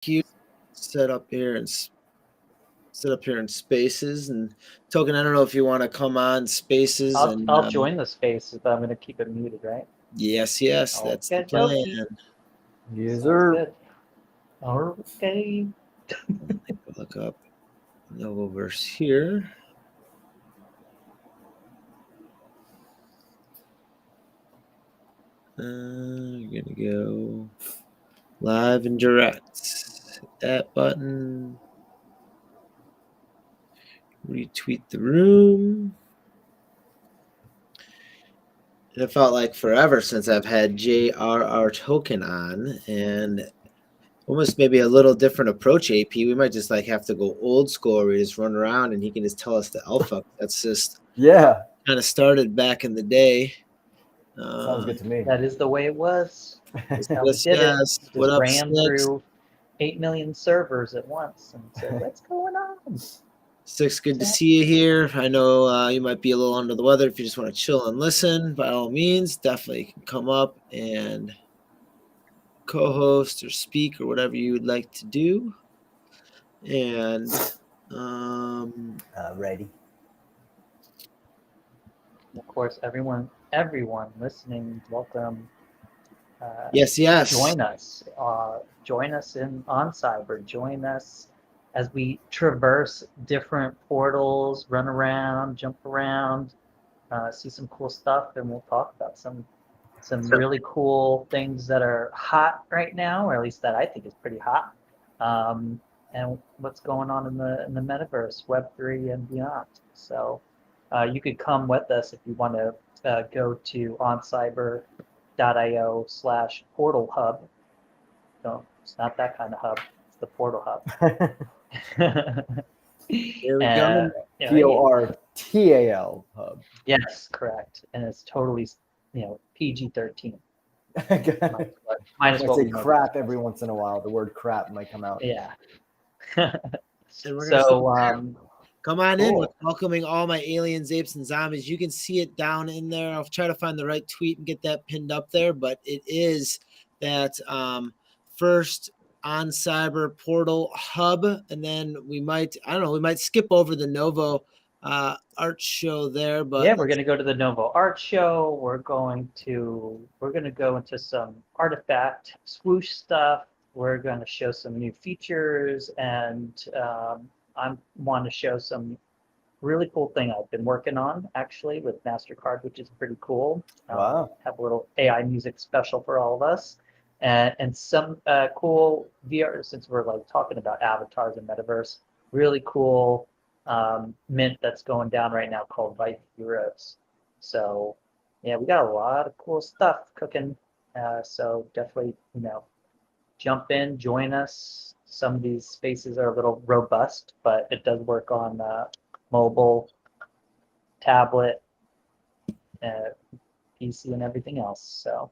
Huge set up here and spaces and Token. I don't know if you want to come on spaces and I'll join the space, but I'm going to keep it muted, right? yes, that's the Okay, plan. Yes, Sounds sir. good. Okay. Look up Novoverse here. You're gonna go live and direct. Hit that button. Retweet the room. It felt like forever since I've had JRRtoken on, and almost maybe a little different approach, AP. We might just like have to go old school where we just run around and he can just tell us the alpha. That's just kind of started back in the day. Sounds good to me. That is the way it was. That's how we Yes, did it. yes. Just What up, ran Six? through 8 million servers at once and said, what's going on? Six, good to see you here. I know you might be a little under the weather. If you just want to chill and listen, by all means, definitely come up and co-host or speak or whatever you would like to do. And ready. Of course, everyone listening, welcome. yes. Join us. Join us on Cyber. Join us as we traverse different portals, run around, jump around, see some cool stuff, and we'll talk about some really cool things that are hot right now, or at least that I think is pretty hot, and what's going on in the metaverse, Web3 and beyond. So you could come with us if you want to go to oncyber.io/portal hub. No, it's not that kind of hub. It's the portal hub. Here we go. PORTAL hub. Yes, correct. And it's totally, PG-13. Might say crap every once in a while. The word crap might come out. Yeah. So come on in. We're welcoming all my aliens, apes, and zombies. You can see it down in there. I'll try to find the right tweet and get that pinned up there. But it is that first on Cyber portal hub, and then we might skip over the Novo art show there. But yeah, we're going to go to the Novo art show. We're going to go into some artifact swoosh stuff. We're going to show some new features, and I want to show some really cool thing I've been working on actually with MasterCard, which is pretty cool. Wow. Have a little AI music special for all of us, and some cool VR, since we're like talking about avatars and metaverse. Really cool mint that's going down right now called Vice Heroes. So yeah, we got a lot of cool stuff cooking. So definitely, jump in, join us. Some of these spaces are a little robust, but it does work on mobile, tablet, PC, and everything else. So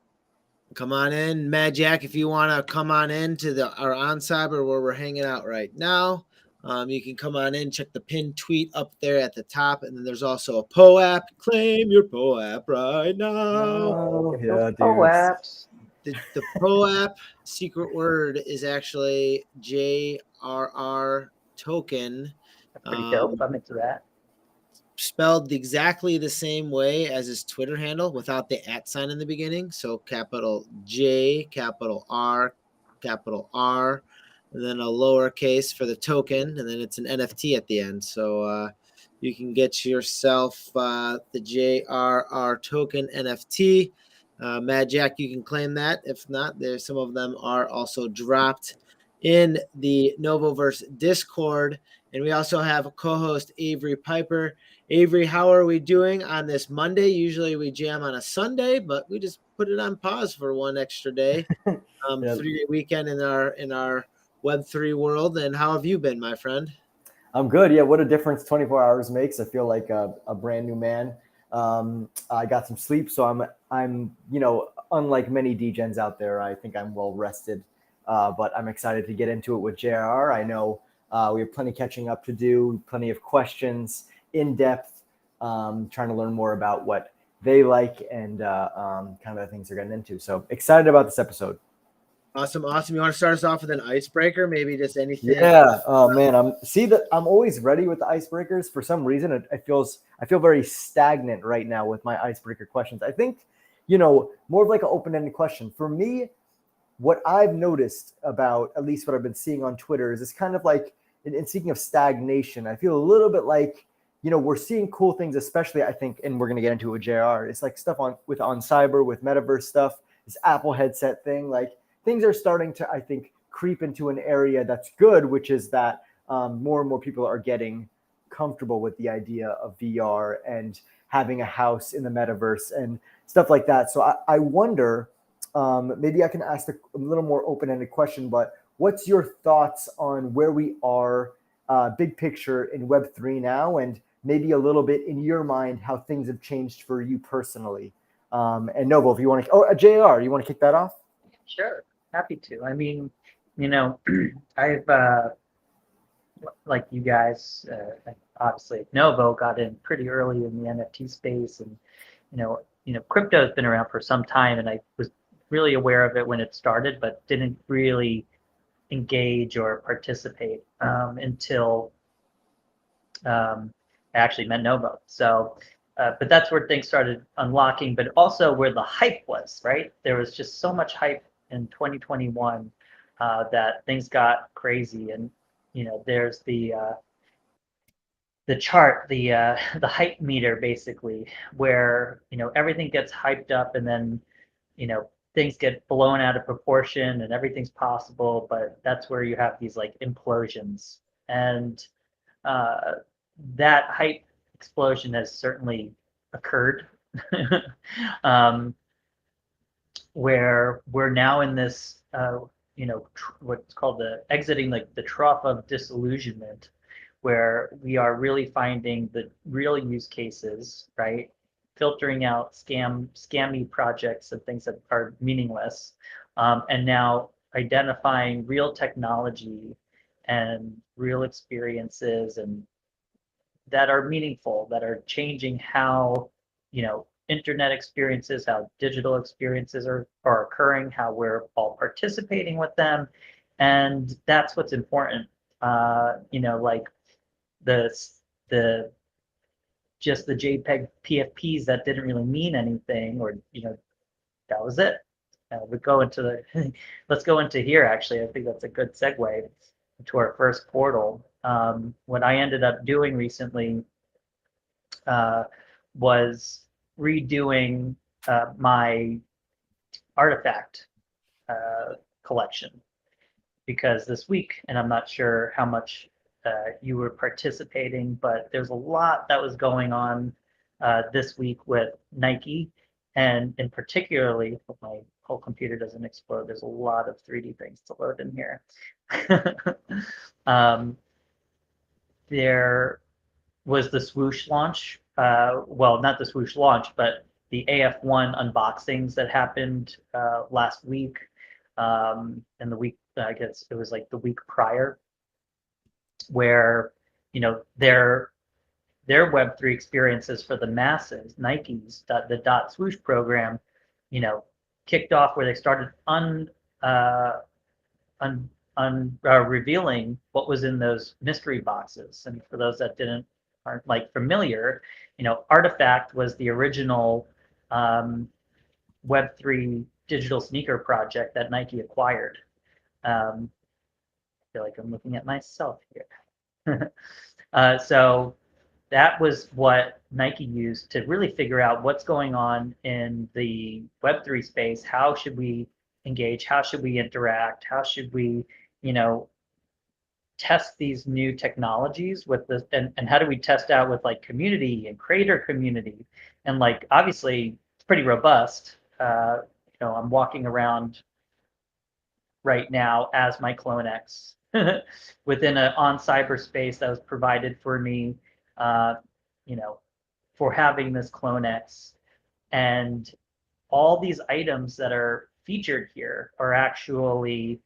come on in, Mad Jack, if you want to come on in to our on Cyber where we're hanging out right now. You can come on in, check the pinned tweet up there at the top, and then there's also a PO app. Claim your PO app right now. Yeah, PO apps. The PO app secret word is actually JRR token. Pretty dope. I'm into that. Spelled exactly the same way as his Twitter handle without the @ sign in the beginning. So capital J, capital R, and then a lowercase for the token, and then it's an NFT at the end. So you can get yourself the JRRtoken NFT. Mad Jack, you can claim that. If not, there's some of them are also dropped in the Novoverse Discord. And we also have a co-host Avery Piper. Avery, how are we doing on this Monday? Usually we jam on a Sunday, but we just put it on pause for one extra day. 3-day weekend in our Web3 world. And how have you been, my friend? I'm good. Yeah, what a difference 24 hours makes. I feel like a brand new man. I got some sleep, so I'm unlike many DGens out there, I think I'm well rested. But I'm excited to get into it with JRR. I know we have plenty catching up to do, plenty of questions, in depth, trying to learn more about what they like and kind of the things they're getting into. So excited about this episode. Awesome. You want to start us off with an icebreaker? Maybe just anything. Yeah. Oh man, I'm always ready with the icebreakers. For some reason, I feel very stagnant right now with my icebreaker questions. I think, more of like an open-ended question. For me, what I've noticed about at least what I've been seeing on Twitter is it's kind of like, in speaking of stagnation, I feel a little bit like, we're seeing cool things, especially I think, and we're going to get into it with JR. It's like stuff on cyber, with Metaverse stuff, this Apple headset thing, like things are starting to, I think, creep into an area that's good, which is that more and more people are getting comfortable with the idea of VR and having a house in the Metaverse and stuff like that. So I wonder, maybe I can ask a little more open-ended question, but what's your thoughts on where we are, big picture in Web3 now, and maybe a little bit in your mind how things have changed for you personally? And Novo, if you want to, JR, you want to kick that off? Sure, happy to. I mean, I've like you guys, obviously Novo got in pretty early in the NFT space, and crypto has been around for some time, and I was really aware of it when it started, but didn't really engage or participate until I actually met Novo. So, but that's where things started unlocking, but also where the hype was, right? There was just so much hype in 2021 that things got crazy, and there's the chart, the hype meter, basically, where everything gets hyped up, and then things get blown out of proportion, and everything's possible, but that's where you have these like implosions, and that hype explosion has certainly occurred. Where we're now in this what's called the exiting, like the trough of disillusionment, where we are really finding the real use cases, right? Filtering out scammy projects and things that are meaningless, and now identifying real technology and real experiences and that are meaningful, that are changing how internet experiences, how digital experiences are occurring, how we're all participating with them, and that's what's important. Like the just the JPEG PFPs that didn't really mean anything, or that was it. We go into the let's go into here. Actually, I think that's a good segue to our first portal. What I ended up doing recently was redoing my artifact collection, because this week, and I'm not sure how much you were participating, but there's a lot that was going on this week with Nike, and in particularly, if my whole computer doesn't explode, there's a lot of 3D things to load in here. There was the swoosh launch. Well, not the swoosh launch, but the AF1 unboxings that happened last week, and the week, I guess it was like the week prior, where their Web3 experiences for the masses, Nike's the dot swoosh program, kicked off, where they started revealing what was in those mystery boxes. And for those that aren't like familiar, Artifact was the original Web3 digital sneaker project that Nike acquired. I feel like I'm looking at myself here. So that was what Nike used to really figure out what's going on in the Web3 space. How should we engage? How should we interact? How should we, test these new technologies with this, and how do we test out with like community and creator community? And like, obviously it's pretty robust. I'm walking around right now as my Clone X within an on cyberspace that was provided for me, for having this Clone X. And all these items that are featured here are actually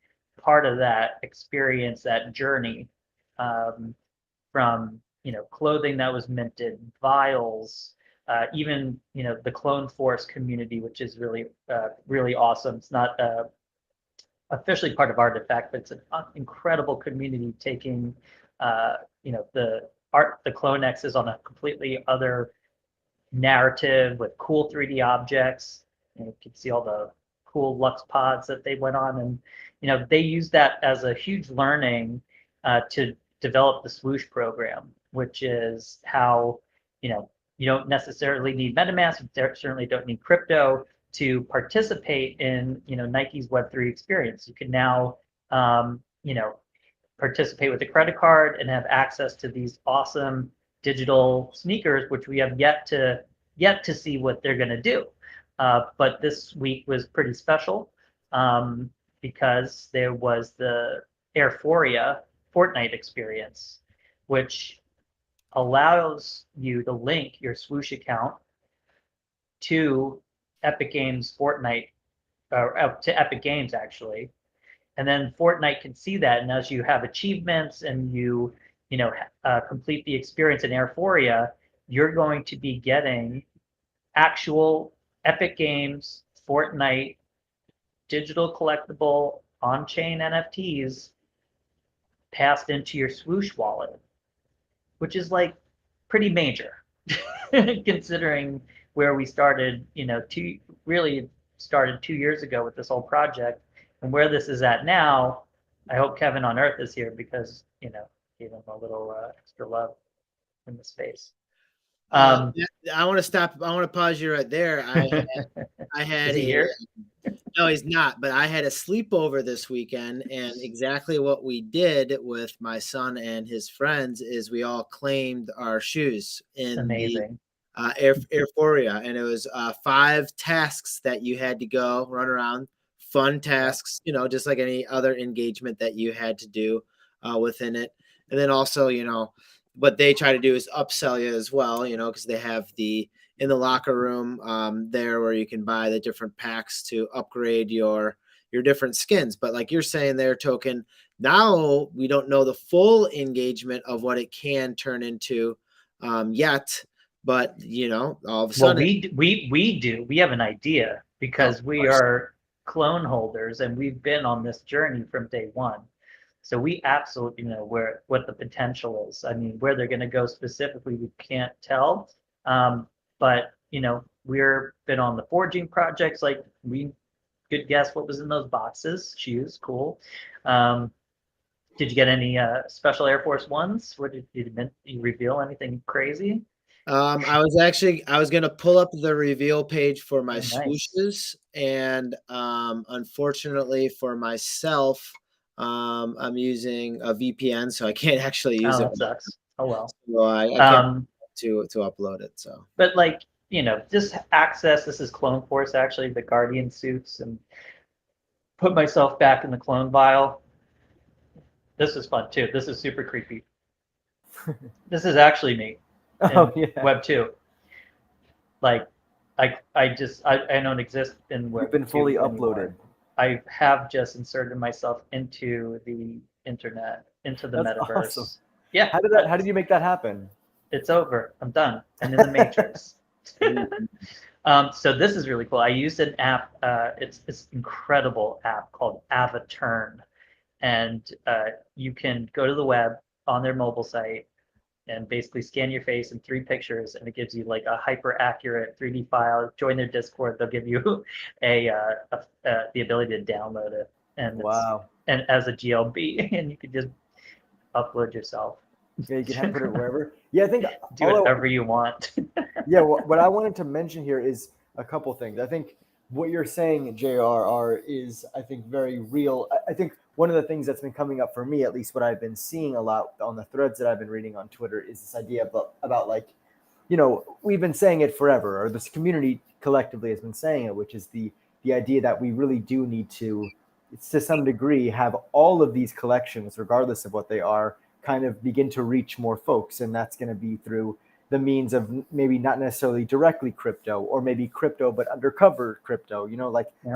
part of that experience, that journey, from clothing that was minted, vials, even the Clone Force community, which is really really awesome. It's not officially part of Artifact, but it's an incredible community taking, the CloneX is on a completely other narrative with cool 3D objects. You can see all the cool Lux pods that they went on, and they use that as a huge learning to develop the Swoosh program, which is how you don't necessarily need MetaMask, you certainly don't need crypto to participate in Nike's Web3 experience. You can now participate with a credit card and have access to these awesome digital sneakers, which we have yet to see what they're going to do. But this week was pretty special because there was the Airphoria Fortnite experience, which allows you to link your Swoosh account to Epic Games Fortnite, or to Epic Games actually, and then Fortnite can see that. And as you have achievements and you complete the experience in Airphoria, you're going to be getting actual Epic Games Fortnite digital collectible on-chain NFTs passed into your Swoosh wallet, which is like pretty major considering where we started, started 2 years ago with this whole project, and where this is at now. I hope Kevin on Earth is here because, gave him a little extra love in the space. I want to stop. I want to pause you right there. I had Is he here? No, he's not. But I had a sleepover this weekend, and exactly what we did with my son and his friends is we all claimed our shoes in Amazing. the Airphoria, and it was 5 tasks that you had to go run around. Fun tasks, just like any other engagement that you had to do within it. And then also, what they try to do is upsell you as well, because they have in the locker room there where you can buy the different packs to upgrade your different skins. But like you're saying there, Token, now we don't know the full engagement of what it can turn into yet. But all of a sudden, we do. We have an idea because we are clone holders and we've been on this journey from day one. So we absolutely know what the potential is. I mean, where they're going to go specifically, we can't tell. But we're been on the forging projects. Like we could guess what was in those boxes. Shoes, cool. Did you get any special Air Force Ones? What did you reveal? Anything crazy? I was gonna pull up the reveal page for my swooshes, and unfortunately for myself, I'm using a VPN, so I can't actually use it. That sucks. Oh well. So I can't to upload it. So, but just access. This is Clone Force, actually, the Guardian suits, and put myself back in the clone vial. This is fun too. This is super creepy. This is actually me. Web 2. Like I don't exist in Web 2. You've been fully uploaded. I have just inserted myself into the internet, into the That's metaverse. Awesome. Yeah. How did you make that happen? It's over. I'm done. I'm in the Matrix. So this is really cool. I used an app. It's this incredible app called Avaturn, and you can go to the web on their mobile site and basically scan your face in 3 pictures, and it gives you like a hyper accurate 3D file. Join their Discord; they'll give you the ability to download it, and and as a GLB, and you can just upload yourself. Yeah, you can put it wherever. Yeah, I think do whatever you want. Yeah, what I wanted to mention here is a couple things. I think what you're saying, JRR, is I think very real. I think one of the things that's been coming up for me, at least what I've been seeing a lot on the threads that I've been reading on Twitter, is this idea about like, we've been saying it forever, or this community collectively has been saying it, which is the idea that we really do need to some degree, have all of these collections, regardless of what they are, kind of begin to reach more folks. And that's going to be through the means of maybe not necessarily directly crypto, or maybe crypto but undercover crypto,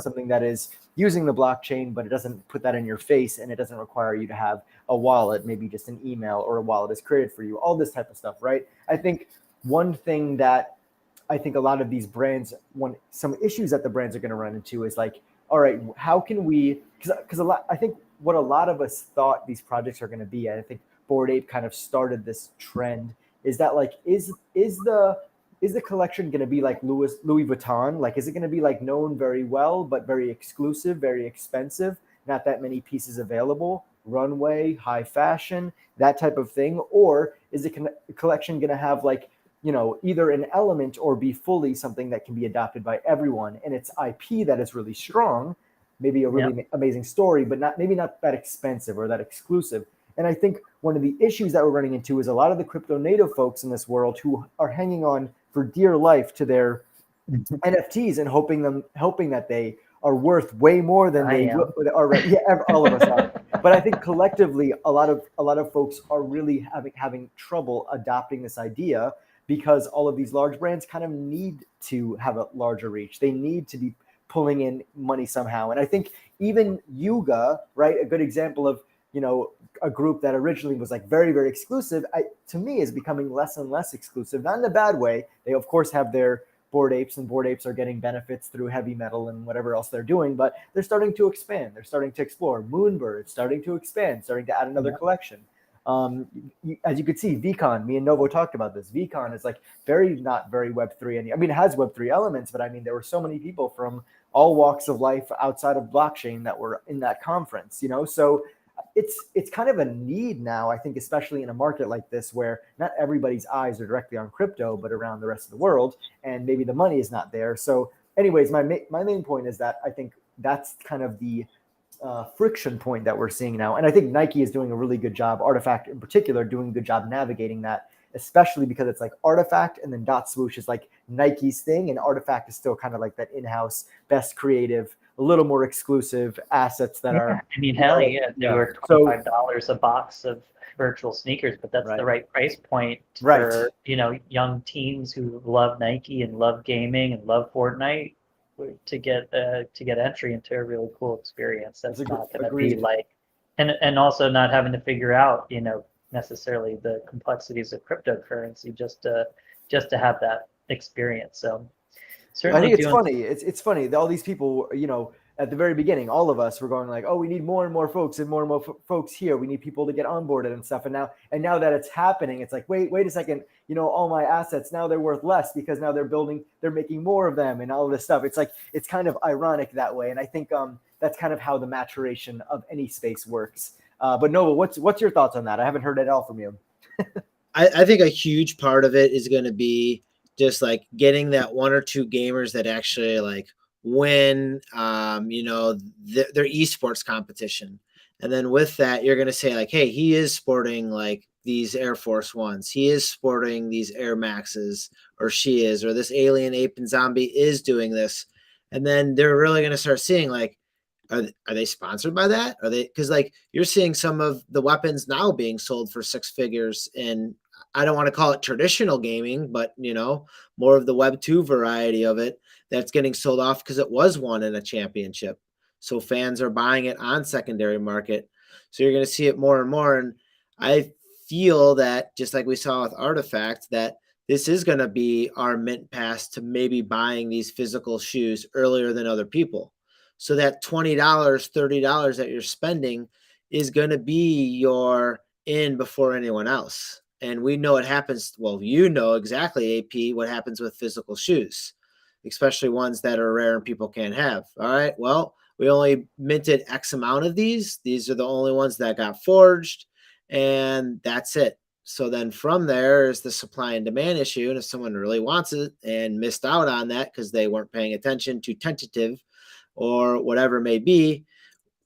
something that is using the blockchain, but it doesn't put that in your face, and it doesn't require you to have a wallet, maybe just an email or a wallet is created for you, all this type of stuff, right? I think one thing that I think a lot of these brands, some issues that the brands are going to run into is like, all right, how can we, because I think what a lot of us thought these projects are going to be, and I think Bored Ape kind of started this trend, is that like, is the collection going to be like Louis Vuitton? Like, is it going to be like known very well, but very exclusive, very expensive, not that many pieces available, runway, high fashion, that type of thing? Or is the collection going to have like, you know, either an element or be fully something that can be adopted by everyone, and it's IP that is really strong, maybe a really amazing story, but maybe not that expensive or that exclusive. And I think one of the issues that we're running into is a lot of the crypto native folks in this world who are hanging on for dear life to their NFTs and hoping that they are worth way more than they are. Right? Yeah, all of us are. But I think collectively, a lot of folks are really having trouble adopting this idea, because all of these large brands kind of need to have a larger reach. They need to be pulling in money somehow. And I think even Yuga, right, a good example of, you know, a group that originally was like very, very exclusive, to me is becoming less and less exclusive, not in a bad way. They of course have their Bored Apes, and Bored Apes are getting benefits through heavy metal and whatever else they're doing, but they're starting to expand. They're starting to explore. Moonbird starting to expand, starting to add another collection. As you could see, VCon, me and Novo talked about this. VCon is like not very Web3. I mean, it has Web3 elements, but I mean, there were so many people from all walks of life outside of blockchain that were in that conference, you know? So it's kind of a need now, I think, especially in a market like this, where not everybody's eyes are directly on crypto, but around the rest of the world, and maybe the money is not there. So anyways, my main point is that I think that's kind of the friction point that we're seeing now. And I think Nike is doing a really good job, Artifact in particular, doing a good job navigating that, especially because it's like Artifact and then Dot Swoosh is like Nike's thing, and Artifact is still kind of like that in-house, best creative, a little more exclusive assets that are. I mean, hell yeah, they were $25 a box of virtual sneakers, but that's the right price point for, you know, young teens who love Nike and love gaming and love Fortnite to get entry into a really cool experience. That's not going to be like, and also not having to figure out, you know, necessarily the complexities of cryptocurrency just to have that experience. So certainly, I think it's funny. It's funny that all these people, you know, at the very beginning, all of us were going like, oh, we need more and more folks and more folks here. We need people to get onboarded and stuff. And now that it's happening, it's like, wait a second, you know, all my assets, now they're worth less because now they're making more of them and all of this stuff. It's like, it's kind of ironic that way. And I think that's kind of how the maturation of any space works. But Nova, what's your thoughts on that? I haven't heard it all from you. I think a huge part of it is going to be just like getting that one or two gamers that actually like win, you know, their esports competition. And then with that, you're going to say like, hey, he is sporting like these Air Force Ones. He is sporting these Air Maxes, or she is, or this alien ape and zombie is doing this. And then they're really going to start seeing like, are they sponsored by that? Are they, because like you're seeing some of the weapons now being sold for six figures, and I don't want to call it traditional gaming, but you know, more of the Web 2 variety of it that's getting sold off because it was won in a championship. So fans are buying it on secondary market. So you're going to see it more and more. And I feel that just like we saw with Artifact, that this is going to be our mint pass to maybe buying these physical shoes earlier than other people. So that $20, $30 that you're spending is going to be your in before anyone else. And we know it happens. Well, you know exactly, AP, what happens with physical shoes, especially ones that are rare and people can't have. All right, well, we only minted X amount of these. These are the only ones that got forged, and that's it. So then from there is the supply and demand issue. And if someone really wants it and missed out on that because they weren't paying attention, too tentative, or whatever it may be,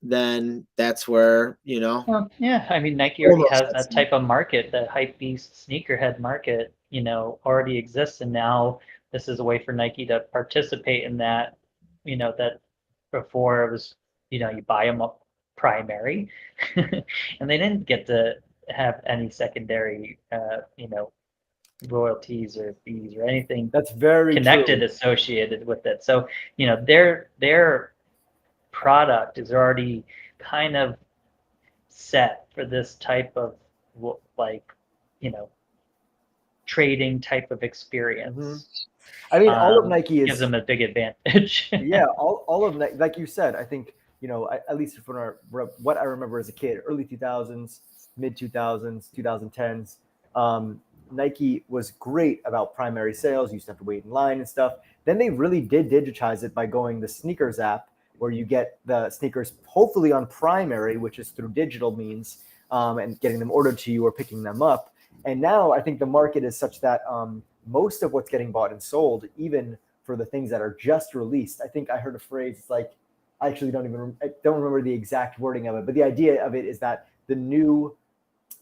then that's where, you know. Well, yeah, I mean, Nike already has that type of market, that hype beast sneakerhead market, you know, already exists. And now this is a way for Nike to participate in that, you know, that before it was, you know, you buy them up primary and they didn't get to have any secondary, you know, royalties or fees or anything that's very connected associated with it. So, you know, their product is already kind of set for this type of like, you know, trading type of experience. I mean, all of Nike gives them a big advantage. Yeah, all of Nike, like you said, I think, you know, at least from what I remember as a kid, early 2000s, mid 2000s, 2010s, Nike was great about primary sales. You used to have to wait in line and stuff. Then they really did digitize it by going the sneakers app, where you get the sneakers hopefully on primary, which is through digital means, and getting them ordered to you or picking them up. And now I think the market is such that most of what's getting bought and sold, even for the things that are just released, I think I heard a phrase, it's like, I actually don't remember the exact wording of it, but the idea of it is that the new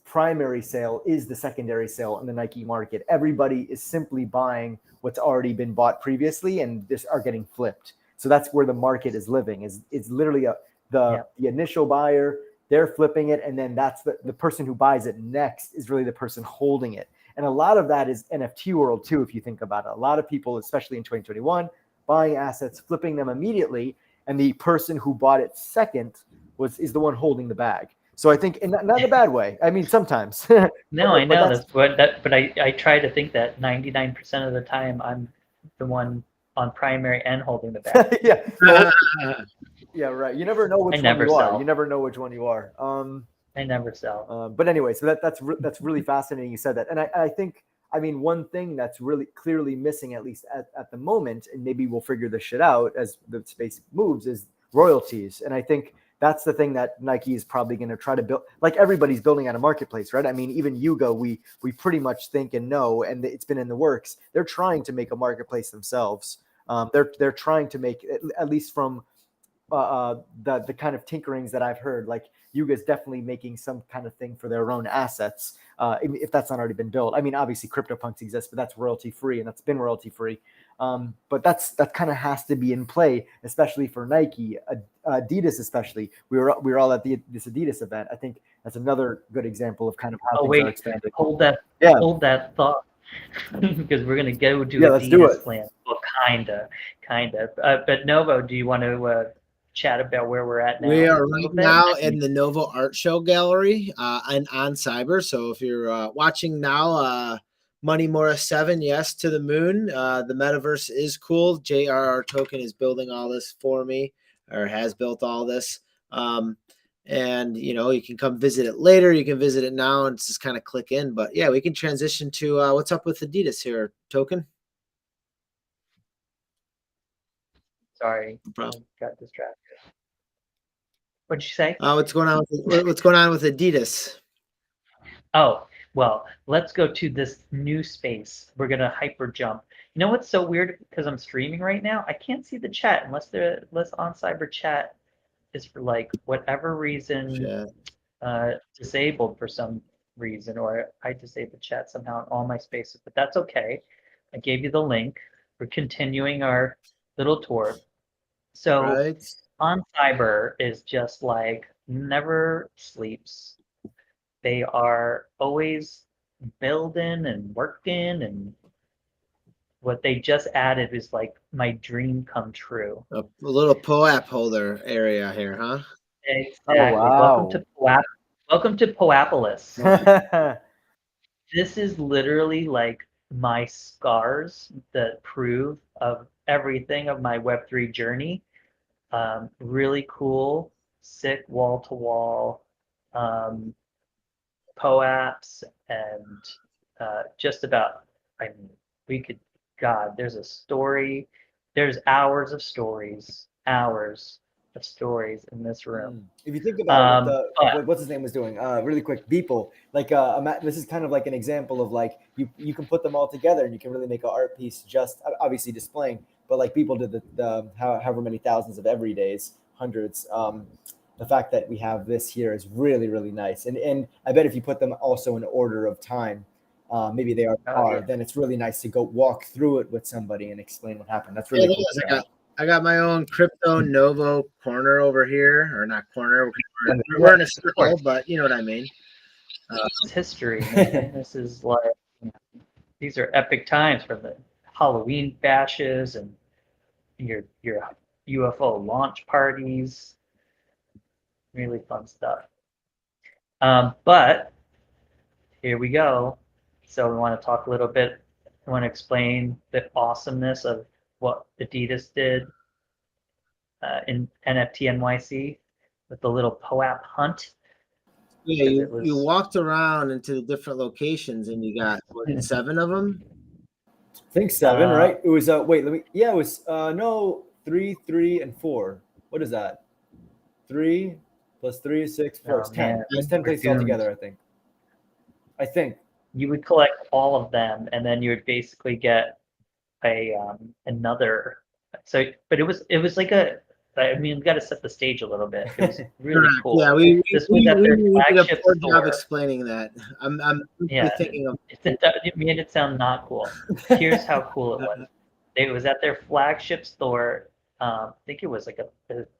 primary sale is the secondary sale in the Nike market. Everybody is simply buying what's already been bought previously and just are getting flipped. So that's where the market is living. It's literally the initial buyer, they're flipping it, and then that's the person who buys it next is really the person holding it. And a lot of that is NFT world too, if you think about it. A lot of people, especially in 2021, buying assets, flipping them immediately, and the person who bought it second is the one holding the bag. So I think, and not in a bad way. I mean, sometimes. No, I know but I try to think that 99% of the time I'm the one on primary and holding the bag. Yeah. Well, yeah, right. You never know which one you sell. are. You never know which one you are. I never sell. But anyway, so that's really fascinating. You said that, and I think, I mean, one thing that's really clearly missing, at least at the moment, and maybe we'll figure this shit out as the space moves, is royalties. And I think that's the thing that Nike is probably going to try to build. Like everybody's building out a marketplace, right? I mean, even Yuga, we pretty much think and know, and it's been in the works. They're trying to make a marketplace themselves. They're trying to make, at least from the kind of tinkerings that I've heard, like Yuga is definitely making some kind of thing for their own assets, if that's not already been built. I mean, obviously CryptoPunks exists, but that's royalty free, and that's been royalty free. But that kind of has to be in play, especially for Nike, Adidas especially. We were all at this Adidas event. I think that's another good example of kind of how things are expanding. Hold that thought. Because we're gonna go to Adidas land. Well, kinda. But Novo, do you want to chat about where we're at now? We are right now in the Novo Art Show Gallery and on Cyber. So if you're watching now, Money Morris 7, yes, to the moon. The Metaverse is cool. JRRtoken is building all this for me, or has built all this. And, you know, you can come visit it later. You can visit it now and just kind of click in. But yeah, we can transition to what's up with Adidas here, Token. Sorry, I got distracted. What'd you say? What's going on with Adidas? Oh, well, let's go to this new space. We're gonna hyper jump. You know what's so weird? Because I'm streaming right now, I can't see the chat unless on Cyber chat is for like whatever reason disabled for some reason, or I disabled chat somehow in all my spaces, but that's okay. I gave you the link. We're continuing our little tour. So on Cyber is just like never sleeps. They are always building and working, and what they just added is like my dream come true. A little POAP holder area here, huh? Exactly. Oh, wow. Welcome to Poapolis. This is literally like my scars that prove of everything of my Web3 journey. Really cool, sick wall-to-wall POAPs, and just about, I mean, there's a story, there's hours of stories in this room. If you think about what's his name was doing, really quick, Beeple, like this is kind of like an example of like you can put them all together and you can really make an art piece, just obviously displaying, but like people did the however many thousands of everydays, hundreds. The fact that we have this here is really, really nice, and I bet if you put them also in order of time, maybe they are then it's really nice to go walk through it with somebody and explain what happened. That's really cool. I got my own crypto Novo corner over here, or not corner. We're in a circle, but you know what I mean. It's history, man. This is like, these are epic times for the Halloween bashes and your UFO launch parties. Really fun stuff. But here we go. So we want to talk a little bit. I want to explain the awesomeness of what Adidas did in NFT NYC with the little POAP hunt. Yeah, Because you walked around into the different locations and you got what, 7 of them? I think 7, right? It was wait, let me. Yeah, it was no 3, 3, and 4. What is that? 3 plus 3 is 6. 4 is 10. Man, It was 10 places altogether, I think. You would collect all of them, and then you would basically get a another. So, but it was like a. I mean, we got to set the stage a little bit. It was really cool. Yeah, we This was at their did a flagship poor job store. explaining that. I'm Yeah, thinking of it made it sound not cool. Here's how cool it was. It was at their flagship store. I think it was like a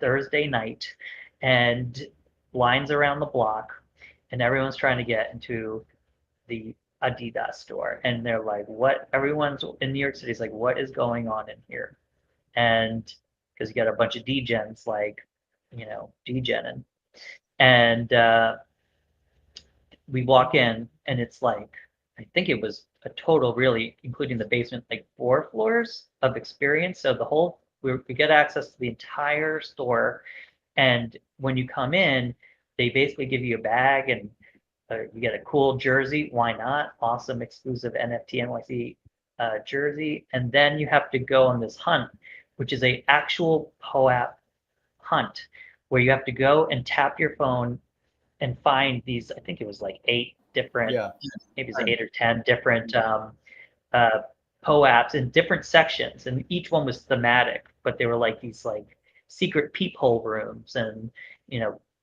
Thursday night, and lines around the block, and everyone's trying to get into the Adidas store, and they're like, "What?" Everyone's in New York City is like, "What is going on in here?" And because you got a bunch of degens like, degening, and we walk in, and it's like, I think it was a total, really, including the basement, like 4 floors of experience. So the whole we get access to the entire store, and when you come in, they basically give you a bag and you get a cool jersey. Why not? Awesome exclusive NFT NYC jersey. And then you have to go on this hunt, which is a actual POAP hunt, where you have to go and tap your phone and find these. I think it was like 8 different, maybe it's 8 or 10 different POAPs in different sections, and each one was thematic, but they were like these like secret peephole rooms, and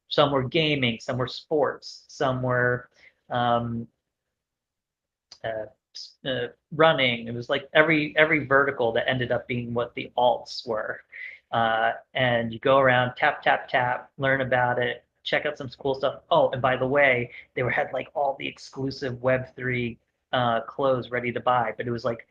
some were gaming, some were sports, some were um, running. It was like every vertical that ended up being what the alts were. And you go around, tap, tap, tap, learn about it, check out some cool stuff. Oh, and by the way, they had like all the exclusive Web3 clothes ready to buy, but it was like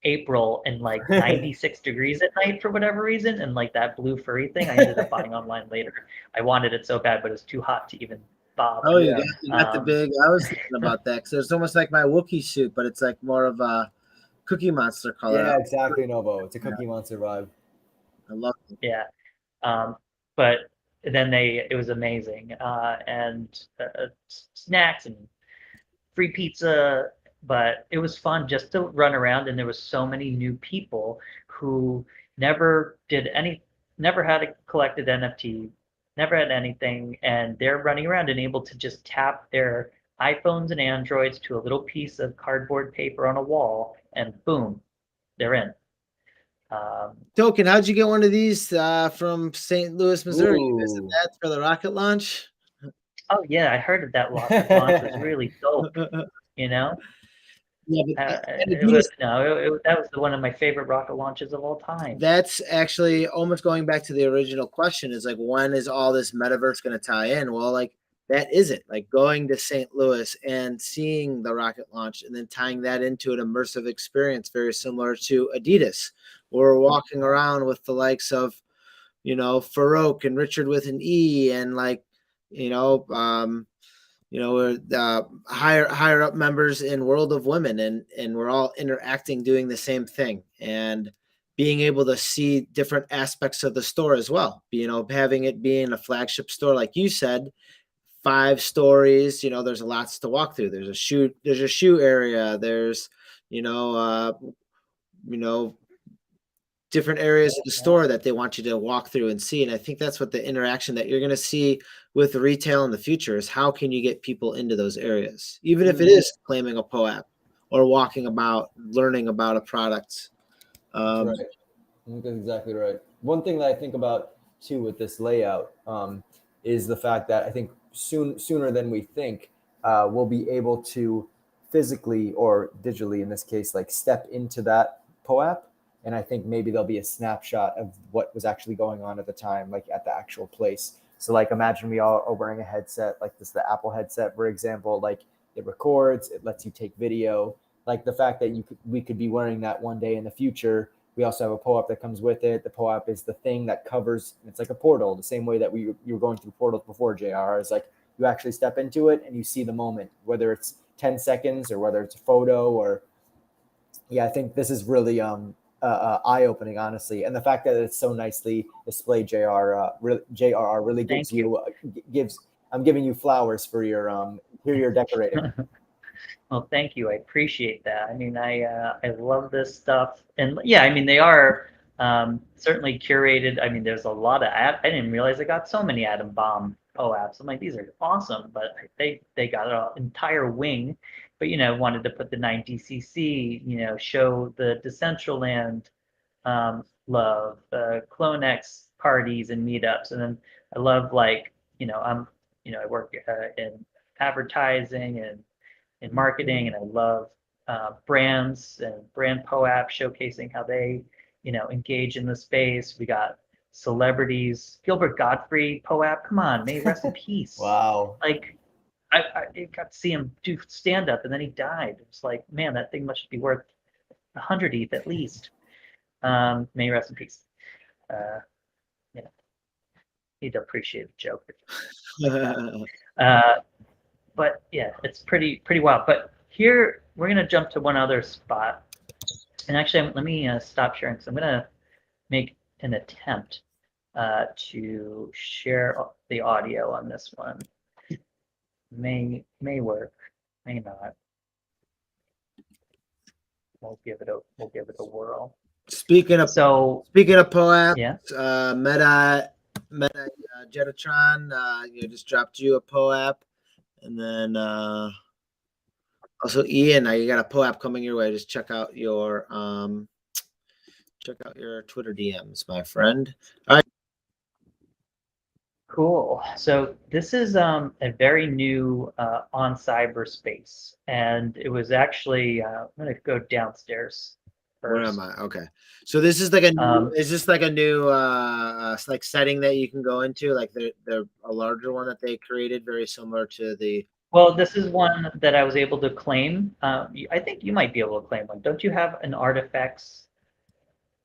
April and like 96 degrees at night for whatever reason, and like that blue furry thing I ended up buying online later. I wanted it so bad, but it was too hot to even bother. Oh, you got the big. I was thinking about that because it's almost like my Wookiee suit, but it's like more of a Cookie Monster color. Yeah, exactly, Novo. It's a Cookie Monster vibe. I love it. Yeah, but then it was amazing, and snacks and free pizza. But it was fun just to run around, and there was so many new people who never had a collected NFT, never had anything, and they're running around and able to just tap their iPhones and Androids to a little piece of cardboard paper on a wall, and boom, they're in. Token, how'd you get one of these from St. Louis, Missouri? You visited that for the rocket launch? Oh yeah, I heard of that rocket launch. It was really dope. Yeah, that was one of my favorite rocket launches of all time. That's actually almost going back to the original question, is like, when is all this metaverse going to tie in? Well, like, that isn't like going to St. Louis and seeing the rocket launch and then tying that into an immersive experience very similar to Adidas. We're walking around with the likes of, Farouk and Richard with an E, and like, we're higher up members in World of Women, and we're all interacting, doing the same thing, and being able to see different aspects of the store as well. Having it being a flagship store, like you said, 5 stories. There's lots to walk through. There's a shoe area. There's different areas of the store that they want you to walk through and see. And I think that's what the interaction that you're going to see with retail in the future is, how can you get people into those areas, even if it is claiming a POAP or walking about, learning about a product. Right. I think that's exactly right. One thing that I think about too with this layout is the fact that I think sooner than we think, we'll be able to physically or digitally, in this case, like step into that POAP. And I think maybe there'll be a snapshot of what was actually going on at the time, like at the actual place. So like, imagine we all are wearing a headset like this, the Apple headset, for example, like it records, it lets you take video. Like the fact that we could be wearing that one day in the future. We also have a POAP that comes with it. The POAP is the thing that covers, it's like a portal, the same way that you were going through portals before, JR. Is like you actually step into it and you see the moment, whether it's 10 seconds or whether it's a photo or, yeah, I think this is really eye-opening, honestly. And the fact that it's so nicely displayed, JRR really gives Thank you. I'm giving you flowers for your interior decorating. Well, thank you. I appreciate that. I mean, I love this stuff, and yeah, I mean they are certainly curated. I mean, there's a lot of I didn't realize I got so many Atom Bomb POAPs. I'm like, these are awesome, but they got an entire wing, but wanted to put the 9DCC, show the Decentraland love, Clonex parties and meetups, and then I love I work in advertising and in marketing, and I love brands and brand POAP showcasing how they, engage in the space. We got celebrities, Gilbert Gottfried POAP. Come on, may he rest in peace. Wow. Like, I got to see him do stand up, and then he died. It's like, man, that thing must be worth 100 ETH at least. May he rest in peace. You know, he'd appreciate the joke. But yeah, it's pretty wild. But here we're gonna jump to one other spot, and actually, let me stop sharing because I'm gonna make an attempt to share the audio on this one. May work, may not. We'll give it a whirl. Speaking of POAP, yeah, Meta JRRtoken, just dropped you a POAP, and then also Ian, you got a POAP coming your way. Just check out your Twitter DMs, my friend. All right. cool. So this is a very new on cyberspace, and it was actually I'm gonna go downstairs first. Where am I? Okay. So this is like a new, is this like a new like setting that you can go into? Like they're a larger one that they created, very similar to the. Well, this is one that I was able to claim. I think you might be able to claim one. Don't you have an artifacts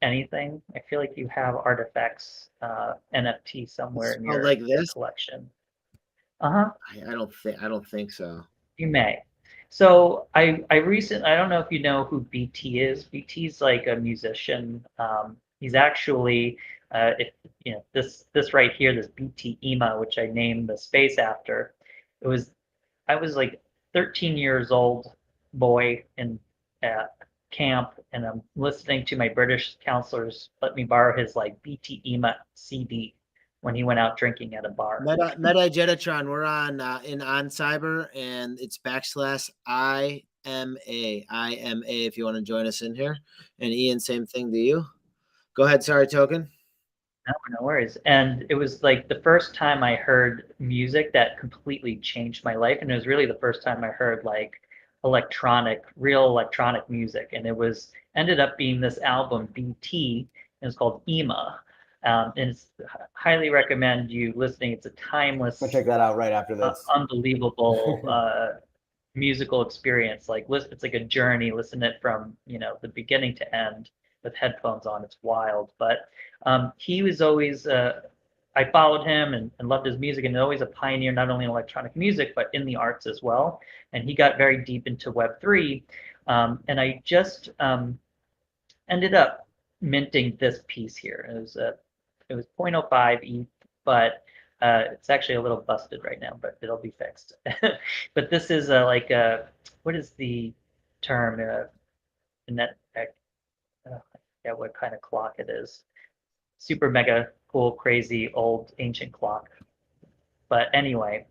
anything? I feel like you have artifacts NFT somewhere in your collection. Uh-huh. I don't think so. You may. So I don't know if you know who BT is. BT's like a musician. He's actually this right here, this BT EMA, which I named the space after. I was like 13 years old boy in camp, and I'm listening to my British counselors let me borrow his like BT EMA CD when he went out drinking at a bar. Meta JRRtoken, we're on cyber, and it's /IMA if you want to join us in here. And Ian, same thing to you. Go ahead, sorry, Token. No worries. And it was like the first time I heard music that completely changed my life, and it was really the first time I heard like real electronic music, and it ended up being this album BT, and it's called EMA. And it's highly recommend you listening. It's a timeless. I'll check that out right after this. Unbelievable musical experience. Like it's like a journey. Listen to it from the beginning to end with headphones on. It's wild. But he was always. I followed him and loved his music, and always a pioneer not only in electronic music but in the arts as well. And he got very deep into Web3, and I just ended up minting this piece here. It was 0.05 ETH, but it's actually a little busted right now, but it'll be fixed. But this is what is the term? I forget what kind of clock it is. Super mega cool, crazy, old, ancient clock. But anyway,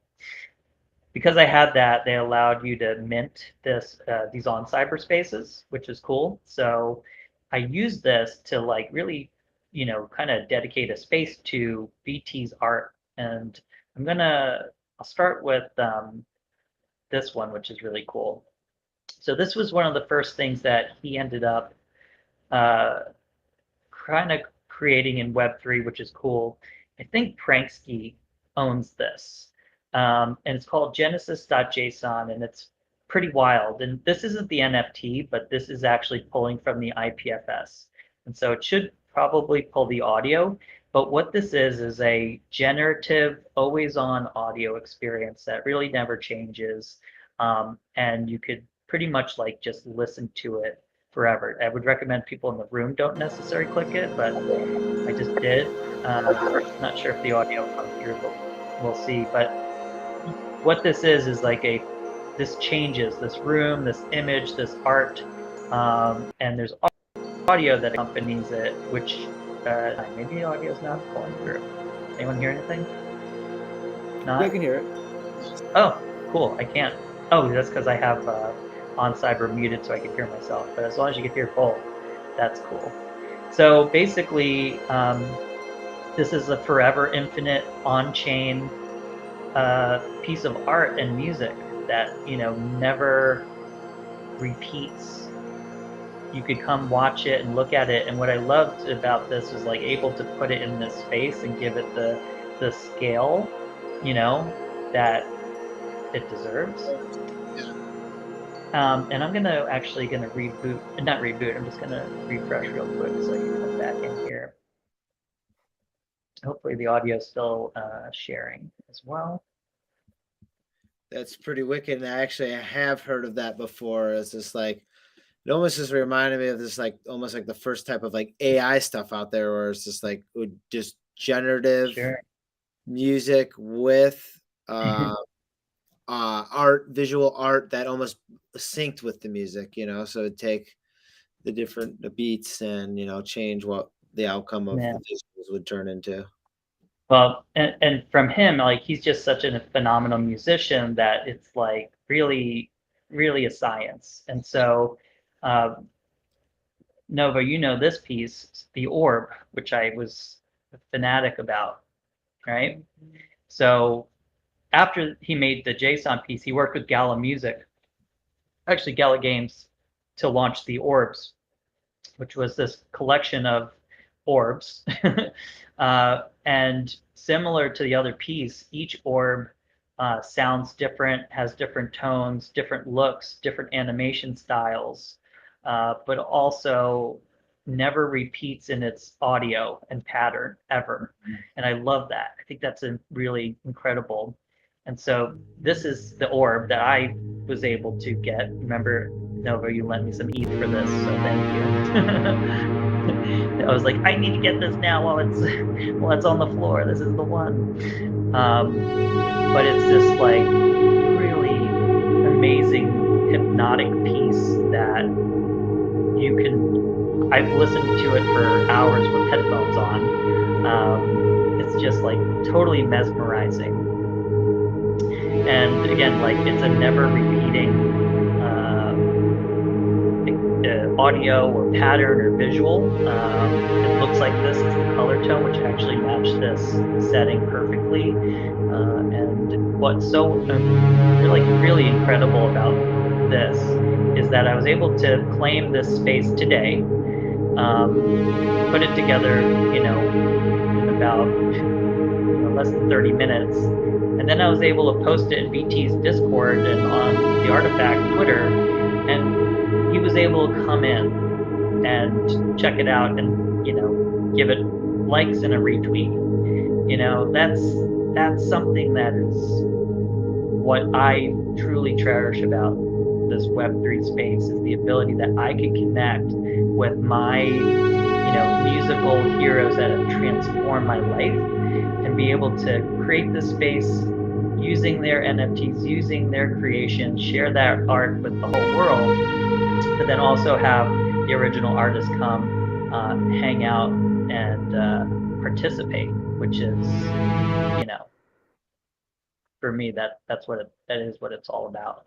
because I had that, they allowed you to mint these on cyberspaces, which is cool. So I used this to like really kind of dedicate a space to BT's art. And I'll start with this one, which is really cool. So this was one of the first things that he ended up kind of creating in Web3, which is cool. I think Pranksky owns this. And it's called Genesis.json, and it's pretty wild. And this isn't the NFT, but this is actually pulling from the IPFS. And so it should probably pull the audio, but what this is a generative, always-on audio experience that really never changes. and you could pretty much like just listen to it forever. I would recommend people in the room don't necessarily click it, but I just did. Not sure if the audio comes through, but we'll see. But what this is like this changes this room, this image, this art, and there's audio that accompanies it, which maybe the audio is not going through. Anyone hear anything? Not? I can hear it. Oh, cool. I can't. Oh, that's because I have on cyber muted so I can hear myself. But as long as you can hear both, that's cool. So basically, this is a forever infinite on-chain piece of art and music that, you know, never repeats. You could come watch it and look at it. And what I loved about this was like able to put it in this space and give it the scale, you know, that it deserves. And I'm actually gonna reboot, not reboot, I'm just gonna refresh real quick so I can come back in here. Hopefully the audio is still sharing as well. That's pretty wicked. And I have heard of that before. It's just like, it almost just reminded me of this, like almost like the first type of like AI stuff out there, where it's just like just generative music with art, visual art that almost synced with the music, you know, so it'd take the beats and, you know, change what the outcome of the visuals would turn into. Well, and from him, like he's just such a phenomenal musician that it's like really, really a science. And so, Novo, you know this piece, The Orb, which I was a fanatic about, right? So after he made the JSON piece, he worked with Gala Music, actually Gala Games, to launch The Orbs, which was this collection of orbs. And similar to the other piece, each orb sounds different, has different tones, different looks, different animation styles, but also never repeats in its audio and pattern ever. And I love that. I think that's really incredible. And so this is the orb that I was able to get. Remember, Novo, you lent me some ETH for this, so thank you. I was like, I need to get this now while it's on the floor. This is the one. But it's this like really amazing hypnotic piece that you can. I've listened to it for hours with headphones on. It's just like totally mesmerizing. And again, like it's a never repeating audio or pattern or visual. It looks like this is the color tone, which actually matched this setting perfectly. And what's so really incredible about this is that I was able to claim this space today, put it together, you know, in about less than 30 minutes. And then I was able to post it in BT's Discord and on the Artifact Twitter, and he was able to come in and check it out and, you know, give it likes and a retweet. You know, that's something that is what I truly cherish about this Web3 space, is the ability that I can connect with my, you know, musical heroes that have transformed my life and be able to create this space using their NFTs, using their creation, share that art with the whole world, but then also have the original artists come hang out and participate, which is, you know, for me, that is what it's all about.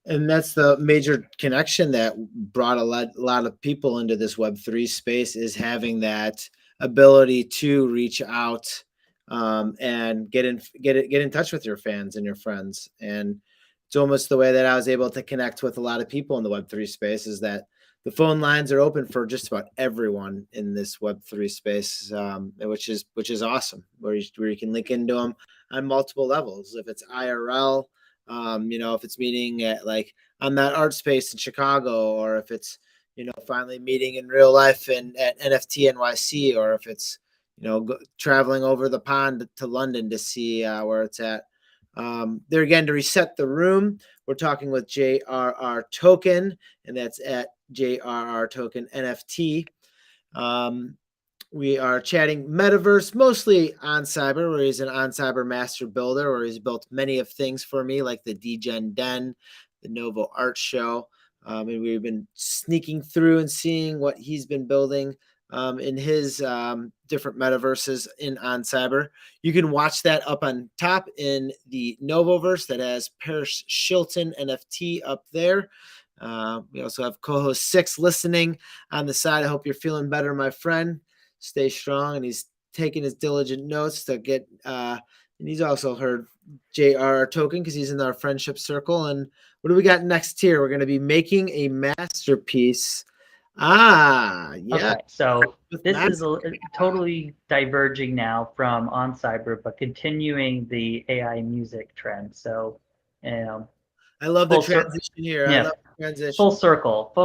And that's the major connection that brought a lot of people into this Web3 space, is having that ability to reach out and get in touch with your fans and your friends. And it's almost the way that I was able to connect with a lot of people in the Web3 space, is that the phone lines are open for just about everyone in this Web3 space, which is awesome, where you can link into them on multiple levels. If it's IRL, you know, if it's meeting at like on that art space in Chicago, or if it's, you know, finally meeting in real life and at NFT NYC, or if it's, you know, traveling over the pond to London to see where it's at. There again, to reset the room, we're talking with JRRtoken, and that's at JRRtoken NFT. We are chatting Metaverse, mostly on Cyber, where he's an on Cyber master builder, where he's built many of things for me, like the DGen Den, the Novo art show. And we've been sneaking through and seeing what he's been building in his different metaverses in on Cyber. You can watch that up on top in the Novoverse that has Paris Shilton NFT up there. We also have co-host 6 listening on the side. I hope you're feeling better, my friend. Stay strong. And he's taking his diligent notes to get, and he's also heard JRRtoken because he's in our friendship circle. And what do we got next here? We're going to be making a masterpiece. Yeah. Okay, so this is totally diverging now from on Cyber, but continuing the AI music trend. So, I love the full transition here. yeah. I love the transition. full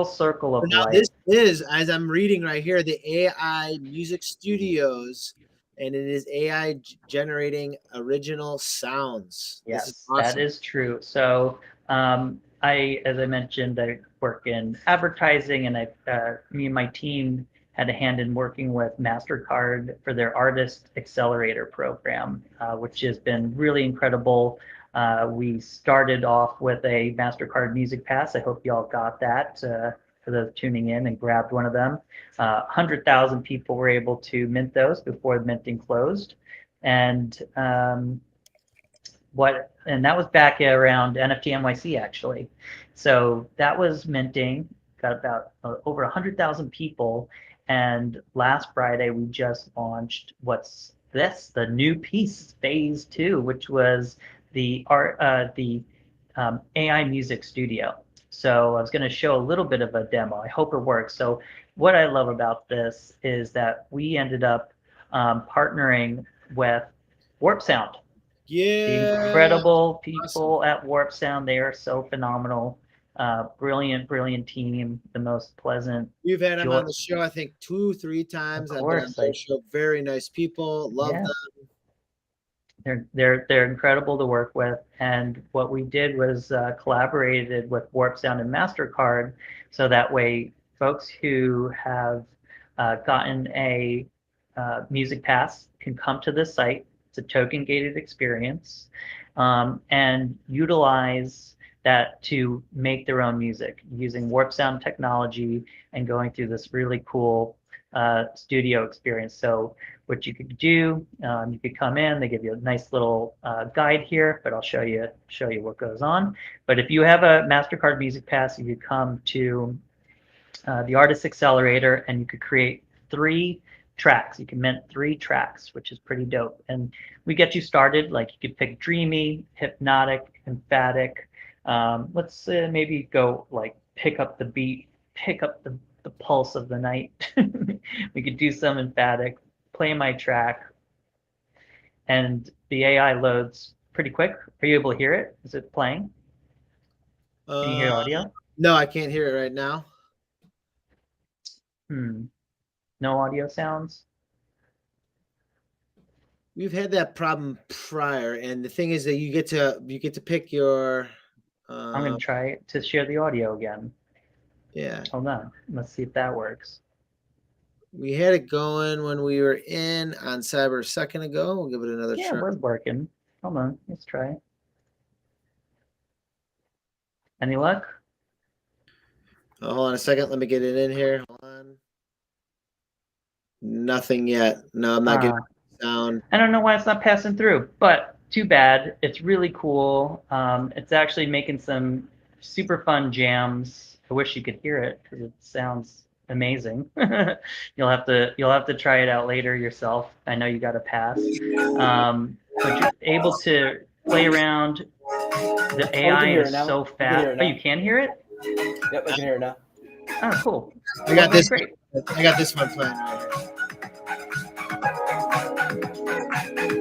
circle of Now life. this is, as I'm reading right here, the AI music studios, and it is AI generating original sounds. This is Yes, awesome. that is true. So, as I mentioned, I work in advertising, and me and my team had a hand in working with MasterCard for their Artist Accelerator program, which has been really incredible. We started off with a MasterCard Music Pass. I hope you all got that for those tuning in and grabbed one of them. 100,000 people were able to mint those before the minting closed. And that was back around NFT NYC, actually. So that was minting, got about over 100,000 people. And last Friday, we just launched the new piece, phase 2, which was the AI music studio. So I was going to show a little bit of a demo. I hope it works. So what I love about this is that we ended up partnering with Warp Sound. Yeah. The incredible people at Warp Sound. They are so phenomenal. Brilliant team. The most pleasant. We've had them on the show, I think 2-3 times. Of I've been on course, their show. Very nice people. Love them. They're incredible to work with. And what we did was collaborated with Warp Sound and MasterCard, so that way folks who have gotten a music pass can come to this site. It's a token gated experience, and utilize that to make their own music using Warp Sound technology and going through this really cool studio experience. So what you could do, you could come in, they give you a nice little guide here, but I'll show you what goes on. But if you have a MasterCard Music Pass, you could come to the Artist Accelerator, and you could create 3 tracks. You can mint 3 tracks, which is pretty dope. And we get you started, like you could pick dreamy, hypnotic, emphatic. Let's maybe go like pick up the beat, pick up the pulse of the night. We could do some emphatic, play my track, and the AI loads pretty quick. Are you able to hear it? Is it playing? Can you hear audio? No, I can't hear it right now. No audio sounds? We've had that problem prior, and the thing is that you get to pick your I'm going to try to share the audio again. Yeah. Hold on. Let's see if that works. We had it going when we were in on Cyber a second ago. We'll give it another try. Yeah, it was working. Hold on. Let's try. Any luck? Oh, hold on a second. Let me get it in here. Hold on. Nothing yet. No, I'm not getting sound. I don't know why it's not passing through, but too bad. It's really cool. It's actually making some super fun jams. I wish you could hear it because it sounds amazing. You'll have to try it out later yourself. I know you got a pass, but you're able to play around. The AI is so fast. Oh, you can hear it? Yep, I can hear it now. Oh, cool. I got this. Great. I got this one playing right here.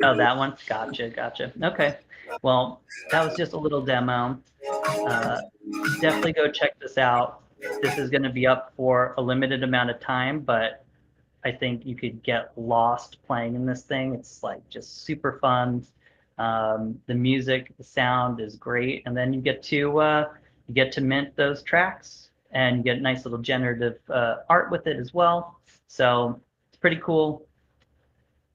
Oh, that one? Gotcha. Okay. Well, that was just a little demo. Definitely go check this out. This is going to be up for a limited amount of time, but I think you could get lost playing in this thing. It's like just super fun. The music, the sound is great, and then you get to mint those tracks, and you get nice little generative art with it as well. So it's pretty cool.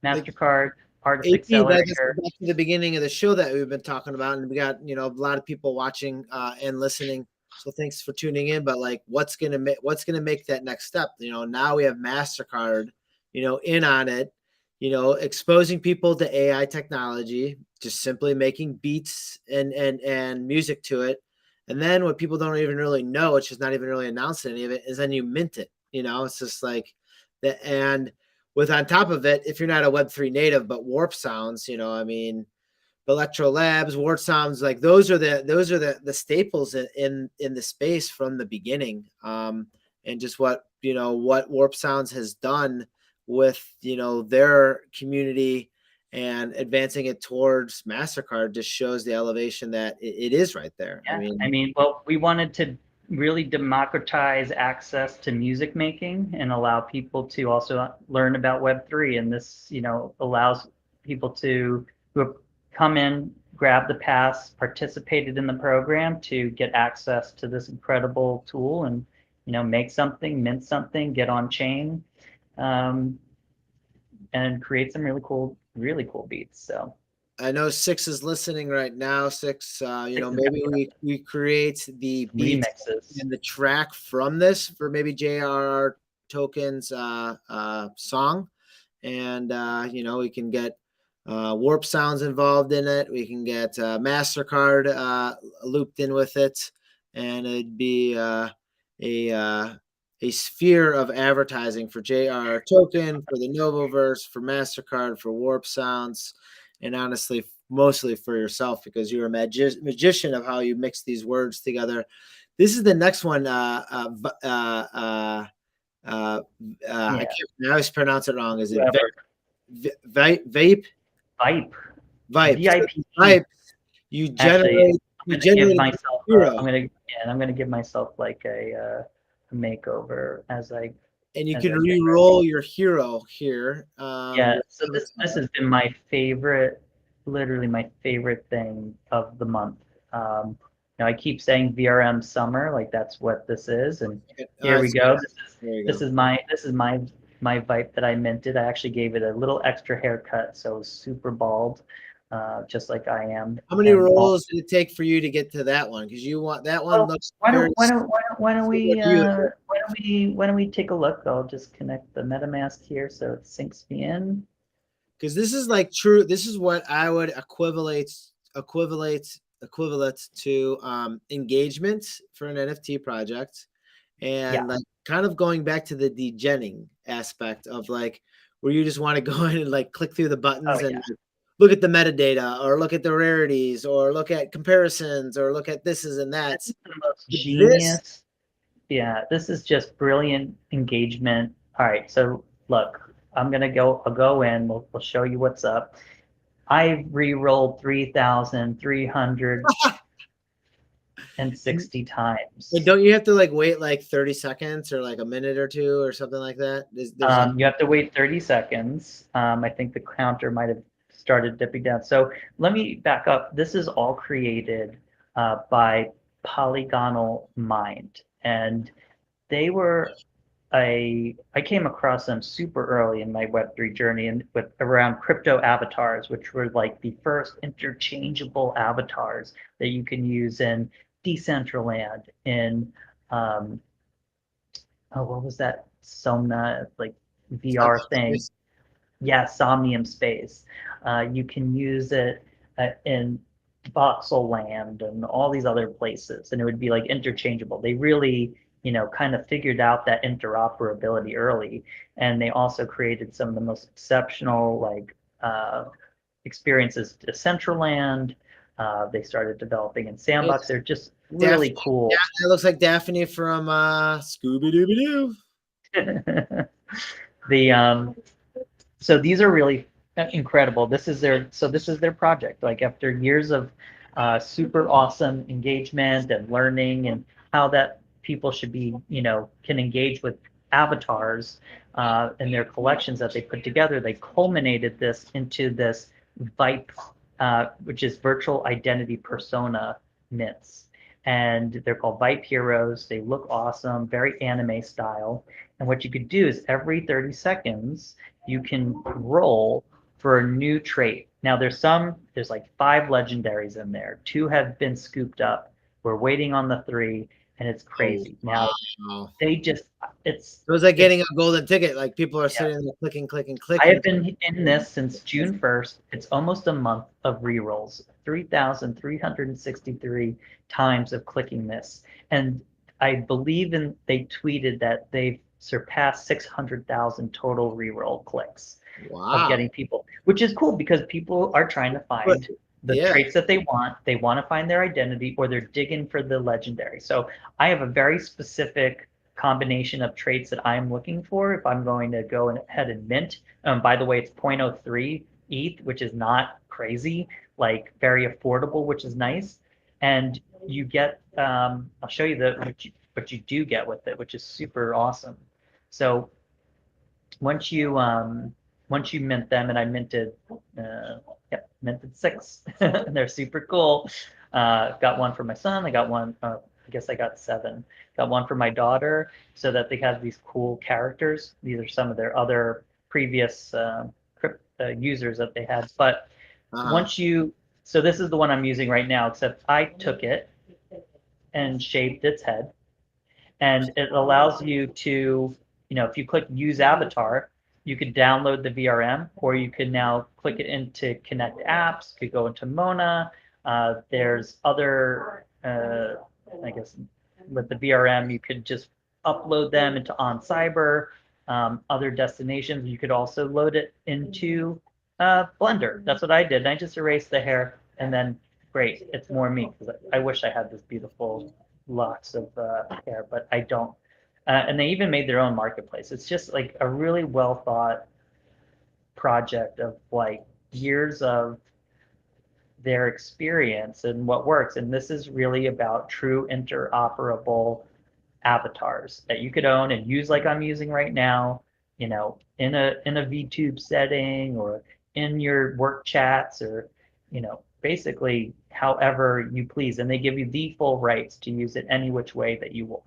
Like, MasterCard Artist AP, that just Accelerator. back to the beginning of the show that we've been talking about, and we got a lot of people watching and listening. So thanks for tuning in. But like, what's gonna make that next step? Now we have Mastercard, in on it. Exposing people to AI technology, just simply making beats and music to it. And then what people don't even really know, it's just not even really announced any of it, is then you mint it. It's just like that. And with on top of it, if you're not a Web3 native, but Warp Sounds, Electro Labs, Warp Sounds, like those are the staples in the space from the beginning. And just what Warp Sounds has done with their community and advancing it towards MasterCard just shows the elevation that it is right there. Yeah, well, we wanted to really democratize access to music making and allow people to also learn about Web3. And this, allows people who have come in, grab the pass, participated in the program to get access to this incredible tool and, make something, mint something, get on chain, and create some really cool beats. So I know Six is listening right now. Six, maybe we create the beat remixes and the track from this for maybe JRR Token's song, and we can get Warp Sounds involved in it. We can get Mastercard looped in with it, and it'd be a sphere of advertising for JRR Token, for the Novoverse, for Mastercard, for Warp Sounds. And honestly, mostly for yourself, because you're a magician of how you mix these words together. This is the next one. I always pronounce it wrong. Is it vape? Vipe. Vipe. VIP. Vipe. You generate. I'm gonna give myself like a makeover as I. And you can re-roll your hero here. So this has been my favorite, literally my favorite thing of the month. I keep saying VRM summer, like that's what this is, and here we go. This is my Vipe that I minted. I actually gave it a little extra haircut, so it was super bald, just like I am. How many rolls did it take for you to get to that one? Because you want that one. Why don't we take a look? I'll just connect the MetaMask here so it syncs me in. Because this is like true. This is what I would equivalent to engagement for an NFT project, and like kind of going back to the degenning aspect of like where you just want to go in and like click through the buttons and look at the metadata, or look at the rarities, or look at comparisons, or look at this and that. This is the most genius. This is just brilliant engagement. All right, so look, I'll go in, we'll show you what's up. I re-rolled 3,360 times. And don't you have to like wait like 30 seconds or like a minute or two or something like that? You have to wait 30 seconds. I think the counter might have started dipping down. So let me back up. This is all created by Polygonal Mind, and they were I came across them super early in my Web3 journey, and around crypto avatars, which were like the first interchangeable avatars that you can use in Decentraland, in what was that Somna like VR thing? Yeah, Somnium Space. You can use it in Voxel Land and all these other places, and it would be like interchangeable. They really, kind of figured out that interoperability early, and they also created some of the most exceptional like experiences to Decentraland. They started developing in Sandbox. They're just really cool. Yeah, it looks like Daphne from Scooby-Dooby-Doo. So these are really incredible. This is their project. Like after years of super awesome engagement and learning, and how that people should be, can engage with avatars and their collections that they put together, they culminated this into this Vipe which is virtual identity persona mints. And they're called Vibe Heroes. They look awesome, very anime style. And what you could do is every 30 seconds, you can roll for a new trait. Now there's like 5 legendaries in there. 2 have been scooped up. We're waiting on the 3, and it's crazy. Now they just, it was like getting a golden ticket. Like people are sitting there clicking. I have been in this since June 1st. It's almost a month of rerolls, 3,363 times of clicking this. And I believe they tweeted that they've surpassed 600,000 total reroll clicks of getting people, which is cool because people are trying to find the traits that they want. They want to find their identity, or they're digging for the legendary. So I have a very specific combination of traits that I'm looking for if I'm going to go ahead and mint. By the way, it's 0.03 ETH, which is not crazy, like very affordable, which is nice. And you get, I'll show you what you do get with it, which is super awesome. So once you mint them, and I minted, minted 6. They're super cool. Got one for my son. I got one. I guess I got 7. Got one for my daughter, so that they have these cool characters. These are some of their other previous users that they had. But so this is the one I'm using right now, except I took it and shaped its head. And it allows you to, if you click use avatar, you could download the VRM, or you could now click it into Connect Apps, could go into Mona. There's other, I guess, with the VRM, you could just upload them into OnCyber, other destinations. You could also load it into Blender. That's what I did. I just erased the hair, and then great, it's more me, because I wish I had this beautiful locks of hair, but I don't. And they even made their own marketplace. It's just like a really well thought project of like years of their experience and what works. And this is really about true interoperable avatars that you could own and use, like I'm using right now, in a VTube setting, or in your work chats, or basically however you please. And they give you the full rights to use it any which way that you want.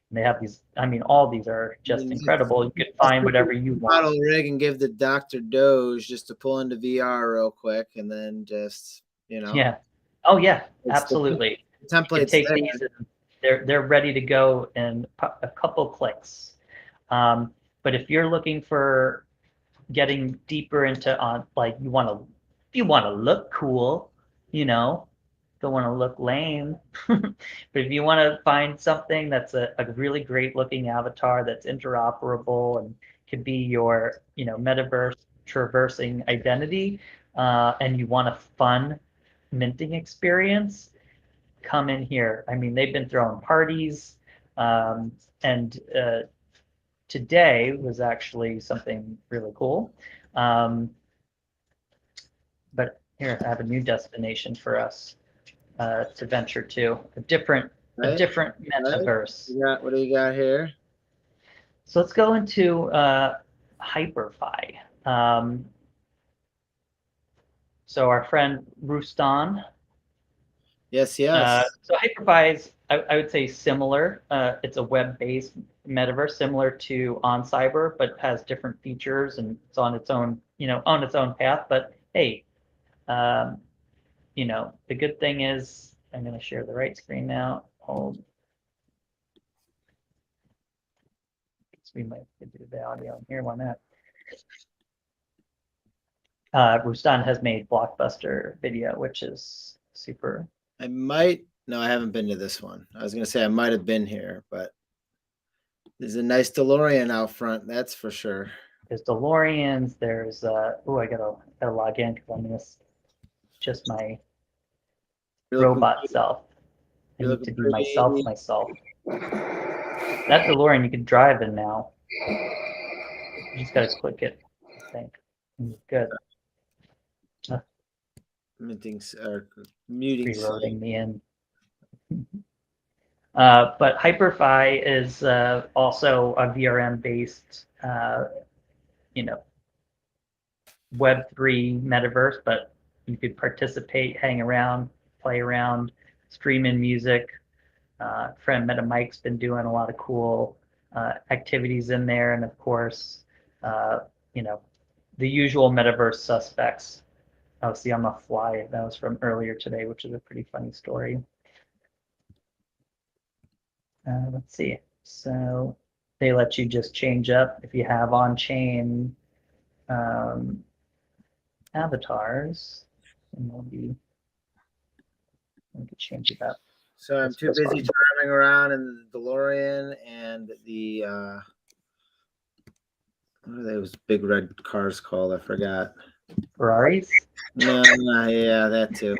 And they have these, all these are just incredible. You can find whatever you want. Model rig and give the Dr. Doge just to pull into VR real quick, and then just, Yeah. Oh yeah, absolutely. The templates take these and they're ready to go in a couple clicks. But if you're looking for getting deeper into like if you want to look cool, don't want to look lame. But if you want to find something that's a really great looking avatar that's interoperable and could be your metaverse traversing identity, and you want a fun minting experience, come in here. They've been throwing parties, and today was actually something really cool. But here, I have a new destination for us to venture to, a different metaverse. What do you got here? So let's go into HyperFi. So our friend Rustan. Yes. So HyperFi is, I would say, similar. It's a web-based metaverse, similar to OnCyber, but has different features, and it's on its own, on its own path. But hey, the good thing is, I'm going to share the right screen now. We might do the audio here. Why not? Rustan has made Blockbuster Video, which is super. No, I haven't been to this one. I was going to say I might have been here, but there's a nice DeLorean out front, that's for sure. There's DeLoreans. There's I gotta log in because I'm just my robot self. I need to be myself. That DeLorean you can drive in now. You just gotta click it, I think. Good. Muting reloading me in. But HyperFi is also a VRM-based, Web3 metaverse, but you could participate, hang around, play around, stream in music. Friend Meta Mike's been doing a lot of cool activities in there, and of course, you know, the usual metaverse suspects. Oh, see, I'm a fly. That was from earlier today, which is a pretty funny story. Let's see. So they let you just change up if you have on-chain avatars, and we could change it up. So I'm too busy driving around in the DeLorean and the what are those big red cars called? I forgot. Ferraris? No, yeah, that too.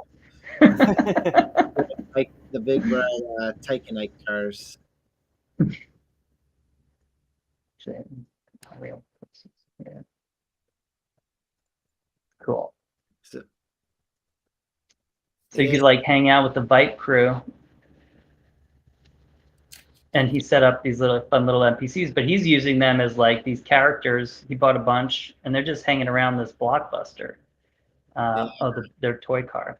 Like the big red Titanite cars. Yeah. Cool. So you could like hang out with the Vipe crew. And he set up these little fun little NPCs, but he's using them as like these characters. He bought a bunch, and they're just hanging around this blockbuster, their toy car.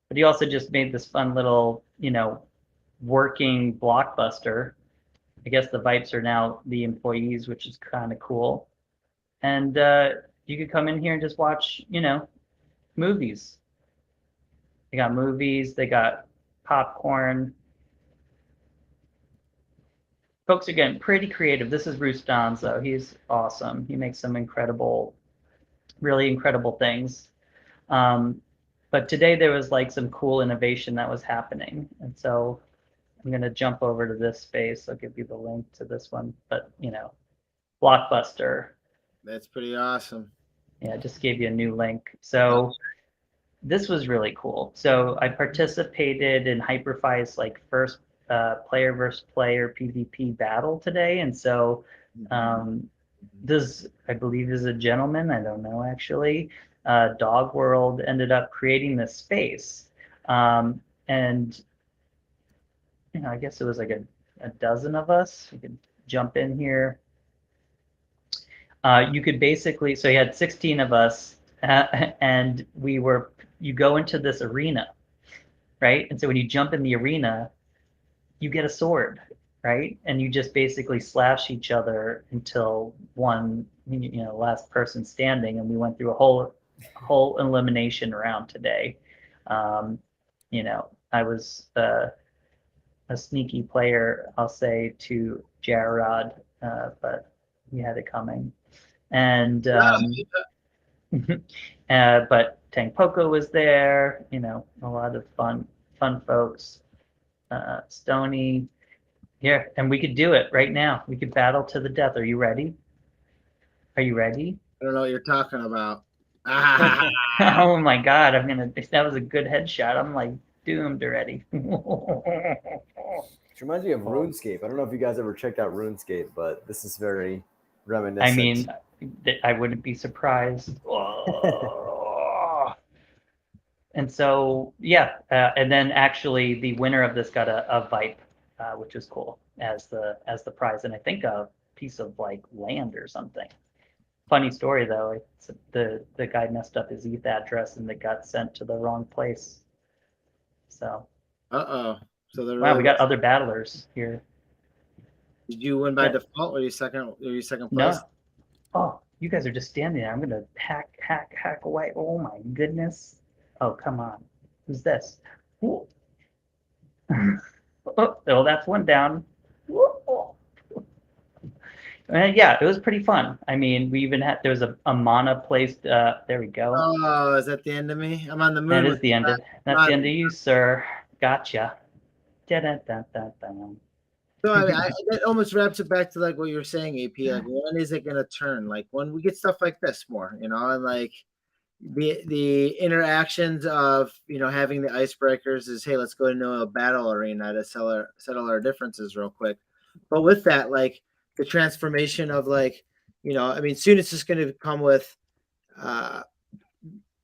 But he also just made this fun little, you know, working blockbuster. I guess the Vipes are now the employees, which is kind of cool. And you could come in here and just watch, you know, movies. They got movies. They got popcorn. Folks are getting pretty creative. This is Bruce Donzo. He's awesome. He makes some incredible, really incredible things. But today there was like some cool innovation that was happening. And so I'm going to jump over to this space. I'll give you the link to this one. But, you know, Blockbuster. That's pretty awesome. Yeah, I just gave you a new link. So this was really cool. So I participated in Hyperfi's like first player versus player PvP battle today. And so this, I believe, is a gentleman. I don't know, actually. Dog World ended up creating this space. And, you know, I guess it was like a dozen of us. We could jump in here. You could basically, so you had 16 of us, and you go into this arena, right? And so when you jump in the arena, you get a sword, right? And you just basically slash each other until one, you know, last person standing. And we went through a whole elimination round today. You know, I was a sneaky player, I'll say, to JRRod, but he had it coming. And but Tang Poco was there, you know, a lot of fun folks. Stony here, and we could do it right now. We could battle to the death. Are you ready? Are you ready? I don't know what you're talking about. Oh my god, that was a good headshot. I'm like doomed already. Which reminds me of RuneScape. I don't know if you guys ever checked out RuneScape, but this is very reminiscent. I mean, I wouldn't be surprised. And so, yeah, and then actually the winner of this got a Vipe, which is cool, as the prize, and I think a piece of like land or something. Funny story though, the guy messed up his ETH address and it got sent to the wrong place. So. So wow, we got other battlers here. Did you win by default, or are you second? Place? No. Oh, you guys are just standing there. I'm gonna hack away. Oh my goodness. Oh, come on. Who's this? Oh, that's one down. Yeah, it was pretty fun. I mean, we even had, there was a mana placed, there we go. Oh, is that the end of me? I'm on the moon. That is the end of, that's the end of you, sir. Gotcha. So I mean, that almost wraps it back to like what you were saying, AP. Like, when is it gonna turn? Like when we get stuff like this more, you know, and like the interactions of, you know, having the icebreakers is, hey, let's go into a battle arena to settle our differences real quick. But with that, like the transformation of like, you know, I mean, soon it's just gonna come with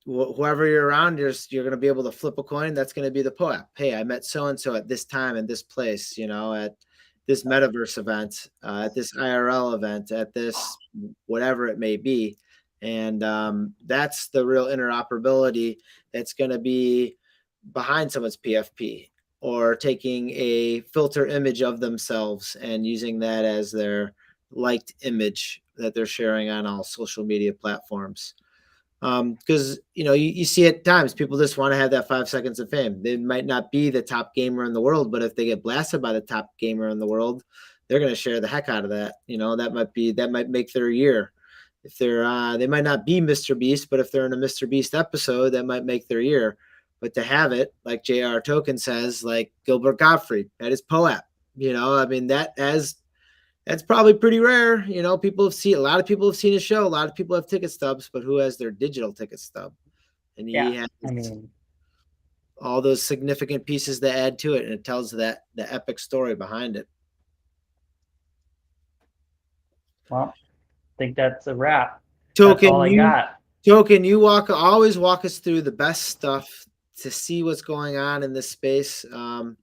whoever you're around, you're going to be able to flip a coin. That's going to be the POAP. Hey, I met so-and-so at this time and this place, you know, at this Metaverse event, at this IRL event, at this, whatever it may be. And that's the real interoperability that's going to be behind someone's PFP, or taking a filter image of themselves and using that as their liked image that they're sharing on all social media platforms. Because you see at times people just want to have that 5 seconds of fame. They might not be the top gamer in the world, but if they get blasted by the top gamer in the world, they're going to share the heck out of that. That might make their year. If they might not be Mr. Beast, but if they're in a Mr. Beast episode, that might make their year. But to have it, like JRRtoken says, like Gilbert Gottfried at his POAP, that's probably pretty rare. A lot of people have seen his show. A lot of people have ticket stubs, but who has their digital ticket stub? And he has all those significant pieces that add to it, and it tells the epic story behind it. Well, I think that's a wrap. Token, that's all I got. Token, you always walk us through the best stuff to see what's going on in this space. Thank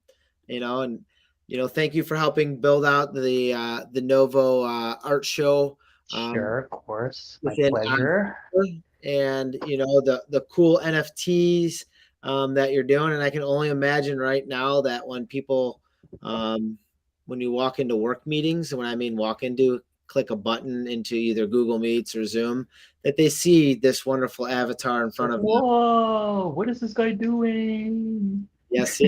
you for helping build out the Novo art show. Sure, of course. My pleasure. And the cool NFTs that you're doing. And I can only imagine right now that when people when you walk into work meetings, and when I mean walk into, click a button into either Google Meets or Zoom, that they see this wonderful avatar in front of them. Whoa, what is this guy doing? Yes.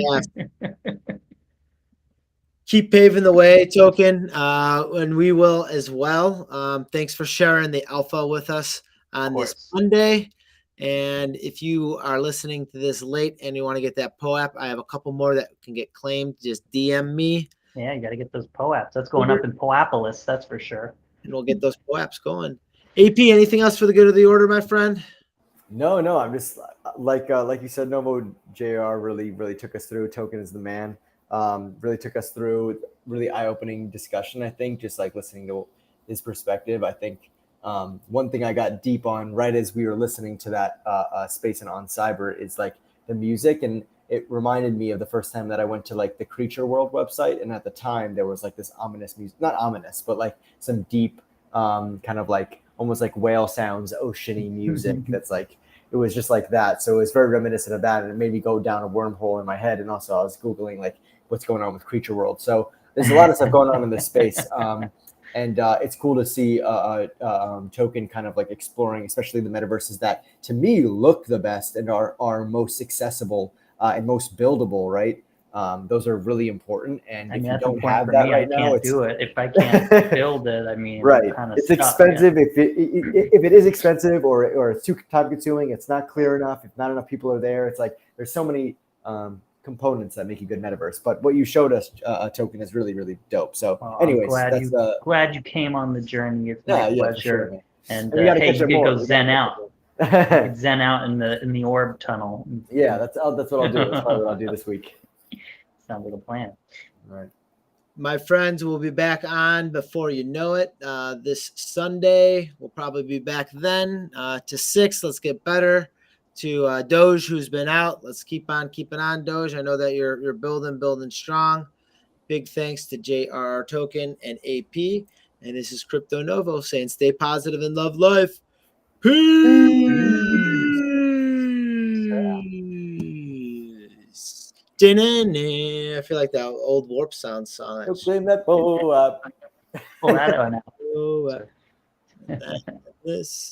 Keep paving the way, Token, and we will as well. Thanks for sharing the alpha with us on this Monday. And if you are listening to this late and you want to get that POAP, I have a couple more that can get claimed. Just DM me. Yeah, you got to get those POAPs. That's going up in Poapolis, that's for sure. And we'll get those POAPs going. AP, anything else for the good of the order, my friend? No. I'm just like you said, Novo JR really took us through. Token is the man. Really took us through really eye-opening discussion. I think just like listening to his perspective. I think one thing I got deep on right as we were listening to that Space and On Cyber is like the music, and it reminded me of the first time that I went to like the Creature World website, and at the time there was like this ominous music, not ominous, but like some deep kind of like almost like whale sounds, oceany music. That's like, it was just like that. So it was very reminiscent of that, and it made me go down a wormhole in my head. And also I was Googling like what's going on with Creature World. So there's a lot of stuff going on in this space. And it's cool to see Token kind of like exploring, especially the metaverses that to me look the best and are most accessible and most buildable, right? Those are really important. And if you don't have that right now, I can't do it. If I can't build it, I mean, right. It's expensive. If it is expensive or it's too time consuming, it's not clear enough. If not enough people are there, it's like there's so many components that make a good metaverse. But what you showed us, Token, is really, really dope. So anyways, glad you came on the journey. It's my pleasure. Sure, and hey, you could go zen out. Zen out in the orb tunnel. Yeah, that's what I'll do. That's probably what I'll do this week. Sounds like a plan. All right. My friends, will be back on before you know it. This Sunday, we'll probably be back then to 6. Let's get better. To Doge, who's been out. Let's keep on keeping on, Doge. I know that you're building strong. Big thanks to JRRtoken and AP. And this is Crypto Novo saying stay positive and love life. Peace. I feel like that old Warp Sound song. Claim that POAP. Pull that one out. This.